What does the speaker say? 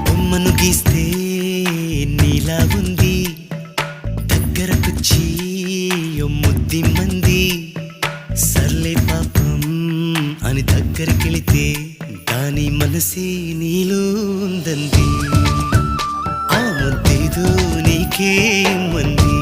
బొమ్మను గీస్తే నీలా ఉంది, దగ్గరకొచ్చి ముద్ది మంది, సర్లే పాపం అని దగ్గరికెళితే దాని మనసే నీలో ఉందంది. ఆ ముద్దేదో నీకే మంది.